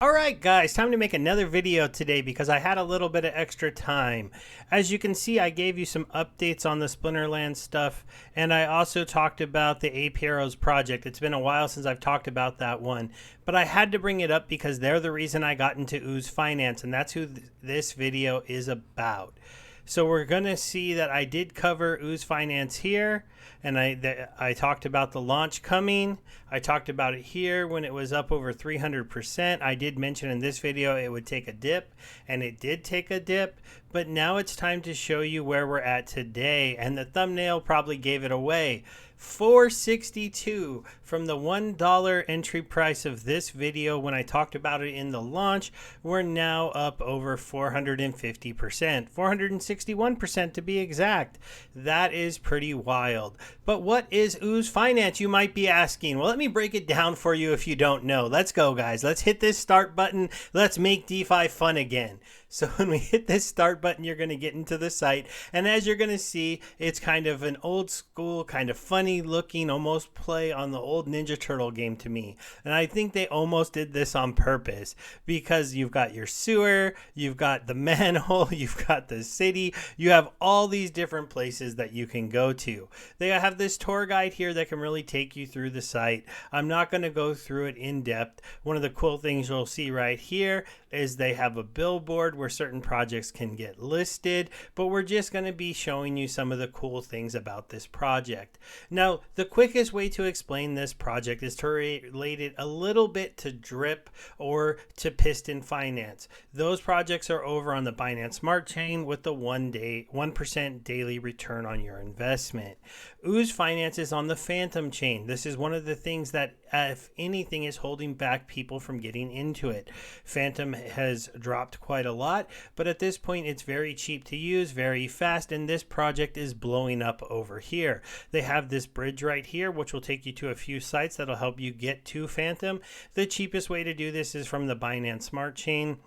Alright guys, time to make another video today because I had a little bit of extra time. As you can see, I gave you some updates on the Splinterland stuff, and I also talked about the Ape Heroes project. It's been a while since I've talked about that one, but I had to bring it up because they're the reason I got into Ooze Finance, and that's who this video is about. So we're going to see that I did cover Ooze Finance here, and I talked about the launch coming. I talked about it here when it was up over 300%. I did mention in this video it would take a dip, and it did take a dip, but now it's time to show you where we're at today, and the thumbnail probably gave it away. 462 from the $1 entry price of this video when I talked about it in the launch. We're now up over 450%, 461% to be exact. That is pretty wild. But what is Ooze Finance, you might be asking? Well, let me break it down for you if you don't know. Let's go, guys. Let's hit this start button. Let's make DeFi fun again. So when we hit this start button, you're going to get into the site. And as you're going to see, it's kind of an old school, kind of funny looking, almost play on the old Ninja Turtle game to me. And I think they almost did this on purpose because you've got your sewer, you've got the manhole, you've got the city, you have all these different places that you can go to. They have this tour guide here that can really take you through the site. I'm not going to go through it in depth. One of the cool things you'll see right here is they have a billboard where certain projects can get listed, but we're just going to be showing you some of the cool things about this project. Now, the quickest way to explain this project is to relate it a little bit to Drip or to Piston Finance. Those projects are over on the Binance Smart Chain with the 1% daily return on your investment. Ooze Finance is on the Phantom Chain. This is one of the things that, if anything, is holding back people from getting into it. Phantom has dropped quite a lot, but at this point it's very cheap to use, very fast, and this project is blowing up over here. They have this bridge right here which will take you to a few sites that'll help you get to Phantom. The cheapest way to do this is from the Binance Smart Chain.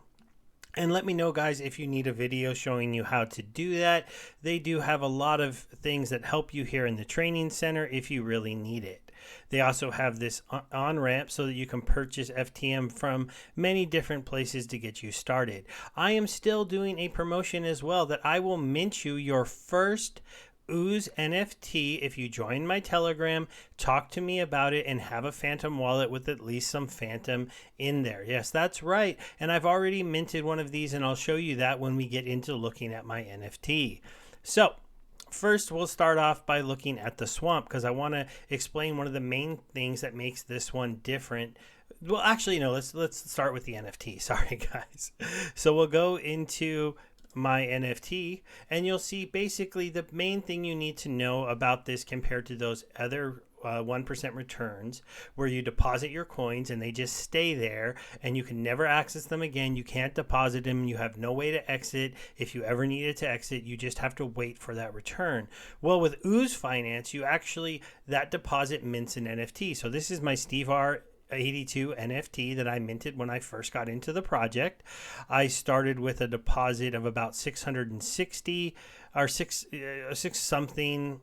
And let me know, guys, if you need a video showing you how to do that. They do have a lot of things that help you here in the training center if you really need it. They also have this on-ramp so that you can purchase FTM from many different places to get you started. I am still doing a promotion as well that I will mint you your first Ooze NFT if you join my Telegram, talk to me about it, and have a Phantom wallet with at least some Phantom in there. Yes, that's right. And I've already minted one of these, and I'll show you that when we get into looking at my NFT. So first, we'll start off by looking at the swamp because I want to explain one of the main things that makes this one different. Well, actually, no, let's start with the NFT. Sorry, guys. So we'll go into my NFT and you'll see basically the main thing you need to know about this compared to those other 1% returns where you deposit your coins and they just stay there and you can never access them again. You can't deposit them. You have no way to exit. If you ever needed to exit, you just have to wait for that return. Well, with Ooze Finance, you actually, that deposit mints an NFT. So this is my Steve R 82 NFT that I minted when I first got into the project. I started with a deposit of about 660 or six something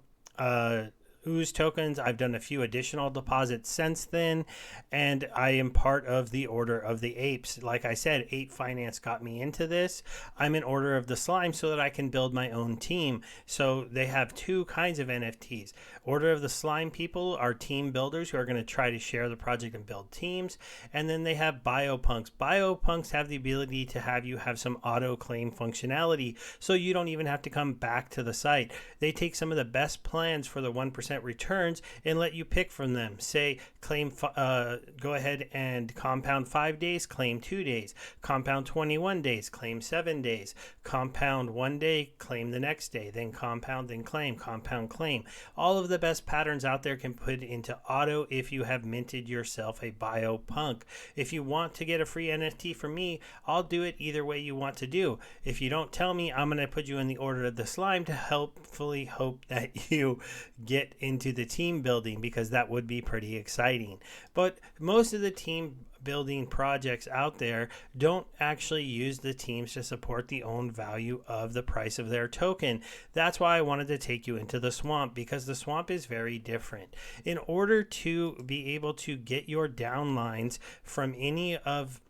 Ooze tokens. I've done a few additional deposits since then, and I am part of the Order of the Apes. Like I said, Ape Finance got me into this. I'm in Order of the Slime so that I can build my own team. So they have two kinds of NFTs. Order of the Slime people are team builders who are going to try to share the project and build teams. And then they have Biopunks. Biopunks have the ability to have you have some auto claim functionality, so you don't even have to come back to the site. They take some of the best plans for the 1% returns and let you pick from them. Say, claim, go ahead and compound 5 days, claim 2 days, compound 21 days, claim 7 days, compound 1 day, claim the next day, then compound, then claim, compound, claim. All of the best patterns out there can put into auto if you have minted yourself a Biopunk. If you want to get a free NFT from me, I'll do it either way you want to do. If you don't tell me, I'm going to put you in the Order of the Slime to hopefully hope that you get into the team building, because that would be pretty exciting. But most of the team building projects out there don't actually use the teams to support the own value of the price of their token. That's why I wanted to take you into the swamp, because the swamp is very different. In order to be able to get your downlines from any of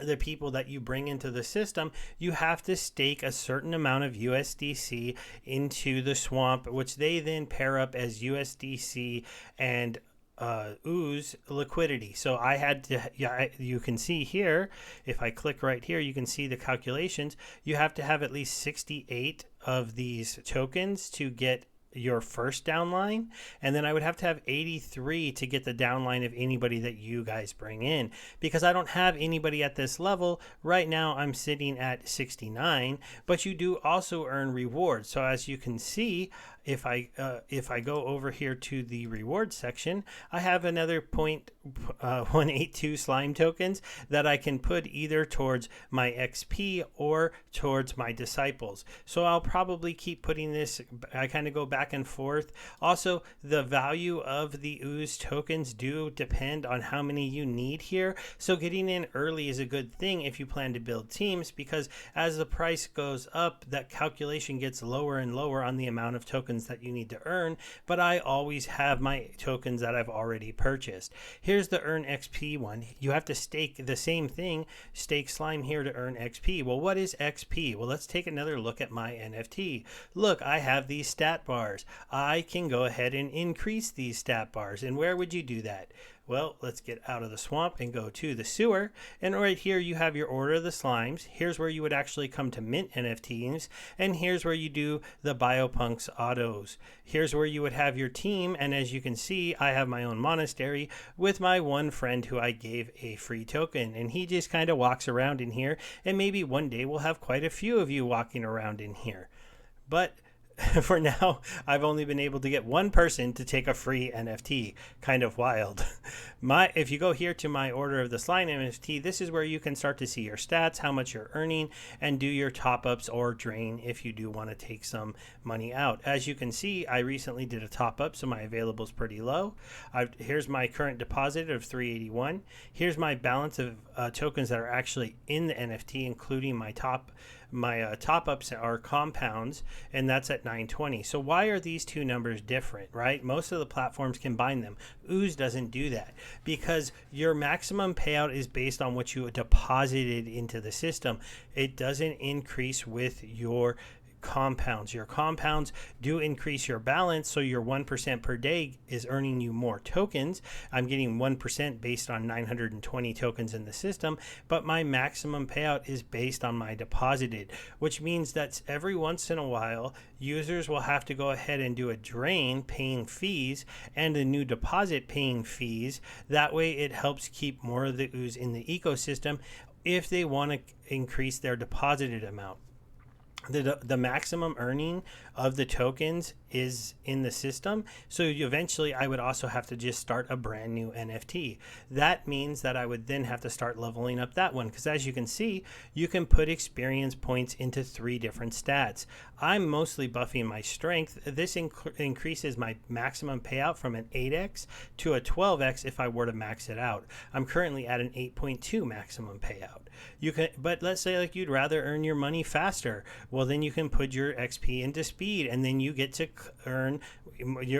the people that you bring into the system, you have to stake a certain amount of USDC into the swamp, which they then pair up as USDC and Ooze liquidity. So I had to, yeah, you can see here, if I click right here, you can see the calculations. You have to have at least 68 of these tokens to get your first downline, and then I would have to have 83 to get the downline of anybody that you guys bring in, because I don't have anybody at this level right now. I'm sitting at 69, but you do also earn rewards. So as you can see, if I go over here to the reward section, I have another 0.182 slime tokens that I can put either towards my XP or towards my disciples. So I'll probably keep putting this. I kind of go back and forth. Also, the value of the Ooze tokens do depend on how many you need here. So getting in early is a good thing if you plan to build teams, because as the price goes up, that calculation gets lower and lower on the amount of tokens that you need to earn. But I always have my tokens that I've already purchased. Here's the earn XP one. You have to stake the same thing, stake slime here to earn XP. Well, what is XP? Well, let's take another look at my NFT. Look, I have these stat bars. I can go ahead and increase these stat bars. And where would you do that? Well, let's get out of the swamp and go to the sewer. And right here you have your order of the slimes. Here's where you would actually come to mint NFTs. And here's where you do the Biopunks autos. Here's where you would have your team. And as you can see, I have my own monastery with my one friend who I gave a free token. And he just kind of walks around in here. And maybe one day we'll have quite a few of you walking around in here. But for now, I've only been able to get one person to take a free NFT. Kind of wild. If you go here to my order of the slime NFT, this is where you can start to see your stats, how much you're earning, and do your top-ups or drain if you do want to take some money out. As you can see, I recently did a top-up, so my available is pretty low. Here's my current deposit of 381. Here's my balance of tokens that are actually in the NFT, including my top-ups are compounds, and that's at 920. So why are these two numbers different, right? Most of the platforms combine them. Ooze doesn't do that, because your maximum payout is based on what you deposited into the system. It doesn't increase with your compounds. Your compounds do increase your balance, so your 1% per day is earning you more tokens. I'm getting 1% based on 920 tokens in the system, but my maximum payout is based on my deposited, which means that every once in a while users will have to go ahead and do a drain paying fees and a new deposit paying fees. That way it helps keep more of the Ooze in the ecosystem if they want to increase their deposited amount. The maximum earning of the tokens is in the system, so eventually I would also have to just start a brand new NFT. That means that I would then have to start leveling up that one, because as you can see, you can put experience points into 3 different stats. I'm mostly buffing my strength. This increases my maximum payout from an 8x to a 12x if I were to max it out. I'm currently at an 8.2 maximum payout. But let's say like you'd rather earn your money faster. Well, then you can put your XP into speed, and then you get to earn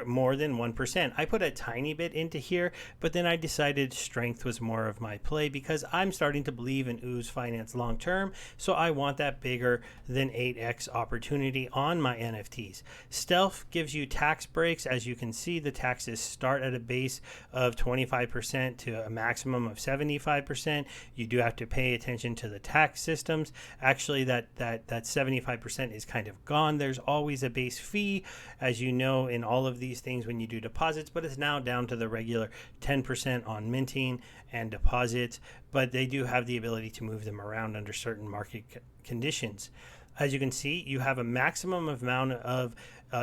more than 1%. I put a tiny bit into here, but then I decided strength was more of my play, because I'm starting to believe in Ooze Finance long term, so I want that bigger than 8x opportunity on my NFTs. Stealth gives you tax breaks. As you can see, the taxes start at a base of 25% to a maximum of 75%. You do have to pay attention to the tax systems. Actually, that 75% is kind of gone. There's always a base fee, as you know, in all of these things when you do deposits, but it's now down to the regular 10% on minting and deposits, but they do have the ability to move them around under certain market conditions. As you can see, you have a maximum amount of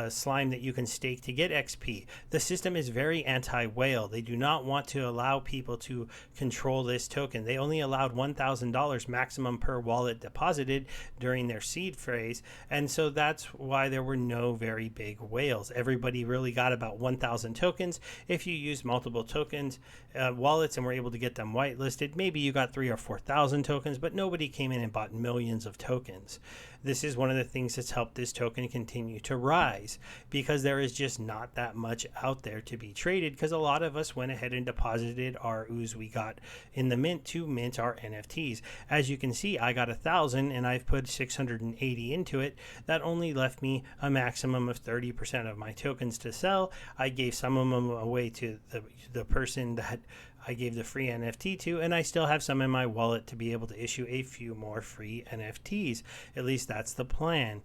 slime that you can stake to get XP. The system is very anti-whale. They do not want to allow people to control this token. They only allowed $1,000 maximum per wallet deposited during their seed phase, and so that's why there were no very big whales. Everybody really got about 1,000 tokens. If you use multiple tokens wallets and were able to get them whitelisted, maybe you got 3,000 or 4,000 tokens, but nobody came in and bought millions of tokens. This is one of the things that's helped this token continue to rise. price, because there is just not that much out there to be traded, because a lot of us went ahead and deposited our Ooze we got in the mint to mint our NFTs. As you can see, I got 1,000 and I've put 680 into it. That only left me a maximum of 30% of my tokens to sell. I gave some of them away to the person that I gave the free NFT to, and I still have some in my wallet to be able to issue a few more free NFTs. At least that's the plan.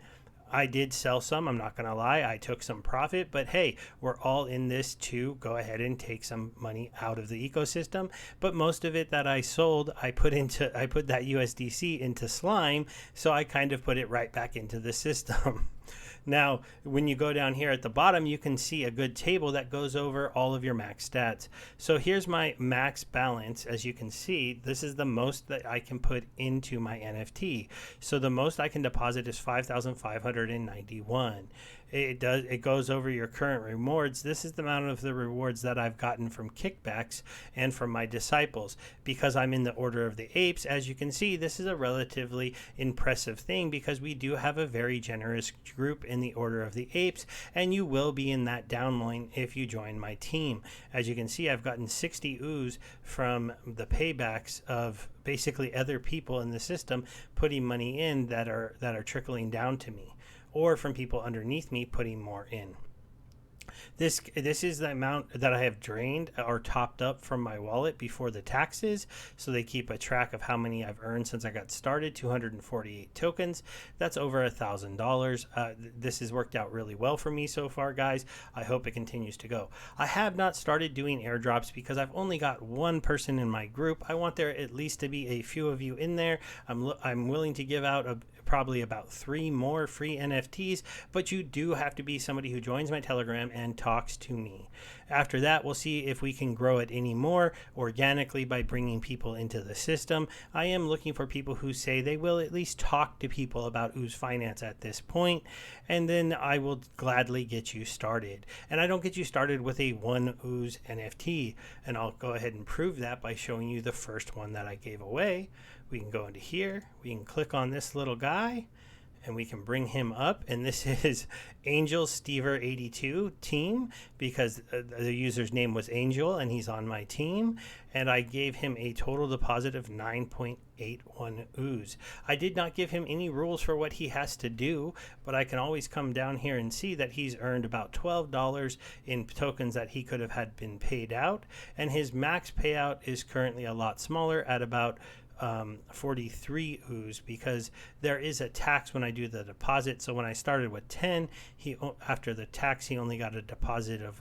I did sell some, I'm not going to lie. I took some profit, but hey, we're all in this to go ahead and take some money out of the ecosystem. But most of it that I sold, I put that USDC into Slime, so I kind of put it right back into the system. Now, when you go down here at the bottom, you can see a good table that goes over all of your max stats. So here's my max balance. As you can see, this is the most that I can put into my NFT. So the most I can deposit is 5,591. It goes over your current rewards. This is the amount of the rewards that I've gotten from kickbacks and from my disciples. Because I'm in the Order of the Apes, as you can see, this is a relatively impressive thing, because we do have a very generous group in the Order of the Apes, and you will be in that downline if you join my team. As you can see, I've gotten 60 Ooze from the paybacks of basically other people in the system putting money in that are trickling down to me, or from people underneath me putting more in. This is the amount that I have drained or topped up from my wallet before the taxes, so they keep a track of how many I've earned since I got started. 248 tokens. That's over $1,000. This has worked out really well for me so far, guys. I hope it continues to go. I have not started doing airdrops because I've only got one person in my group. I want there at least to be a few of you in there. I'm willing to give out probably about 3 more free NFTs, but you do have to be somebody who joins my Telegram and talks to me. After that, we'll see if we can grow it any more organically by bringing people into the system. I am looking for people who say they will at least talk to people about Ooze Finance at this point, and then I will gladly get you started. And I don't get you started with a 1 Ooze NFT, and I'll go ahead and prove that by showing you the first one that I gave away. We can go into here, we can click on this little guy, and we can bring him up. And this is Angel Stever 82 team, because the user's name was Angel and he's on my team. And I gave him a total deposit of 9.81 Ooze. I did not give him any rules for what he has to do, but I can always come down here and see that he's earned about $12 in tokens that he could have had been paid out. And his max payout is currently a lot smaller at about 43 Ooze, because there is a tax when I do the deposit. So when I started with 10, after the tax he only got a deposit of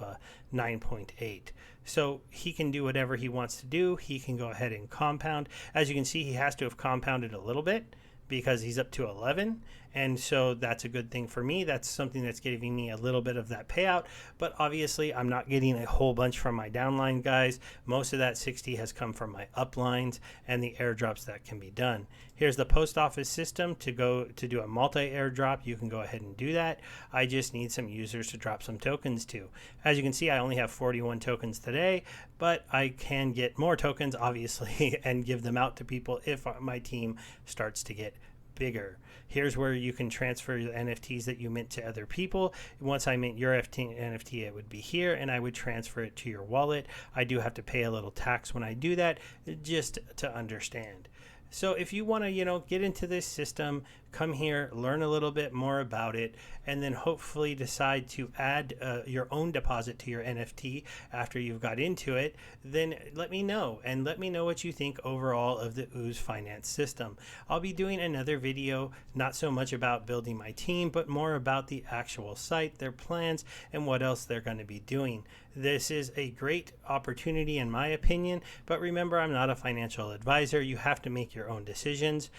9.8. So he can do whatever he wants to do. He can go ahead and compound. As you can see, he has to have compounded a little bit because he's up to 11, and so that's a good thing for me. That's something that's giving me a little bit of that payout, but obviously I'm not getting a whole bunch from my downline guys. Most of that 60 has come from my uplines and the airdrops that can be done. Here's the post office system to do a multi airdrop. You can go ahead and do that. I just need some users to drop some tokens to. As you can see, I only have 41 tokens today, but I can get more tokens obviously and give them out to people if my team starts to get bigger. Here's where you can transfer the NFTs that you mint to other people. Once I mint your NFT, it would be here, and I would transfer it to your wallet. I do have to pay a little tax when I do that, just to understand. So if you want to, get into this system, come here, learn a little bit more about it, and then hopefully decide to add your own deposit to your NFT after you've got into it, then let me know, and let me know what you think overall of the Ooze Finance system. I'll be doing another video, not so much about building my team, but more about the actual site, their plans, and what else they're going to be doing. This is a great opportunity in my opinion, but remember, I'm not a financial advisor. You have to make your own decisions.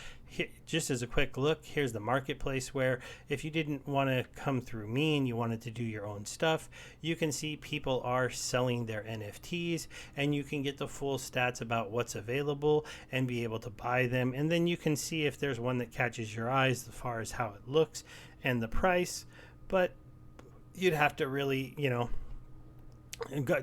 Just as a quick look, here's the marketplace, where if you didn't want to come through me and you wanted to do your own stuff, you can see people are selling their NFTs, and you can get the full stats about what's available and be able to buy them. And then you can see if there's one that catches your eyes as far as how it looks and the price. But you'd have to really,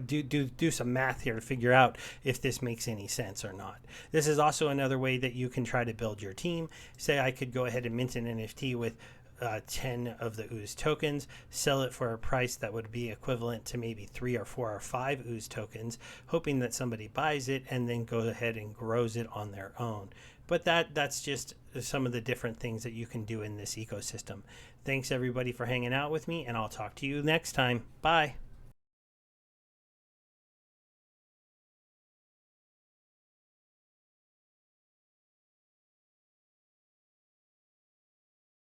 do some math here to figure out if this makes any sense or not. This is also another way that you can try to build your team. Say I could go ahead and mint an NFT with 10 of the Ooze tokens, sell it for a price that would be equivalent to maybe 3 or 4 or 5 Ooze tokens, hoping that somebody buys it and then goes ahead and grows it on their own. But that's just some of the different things that you can do in this ecosystem. Thanks everybody for hanging out with me, and I'll talk to you next time. Bye.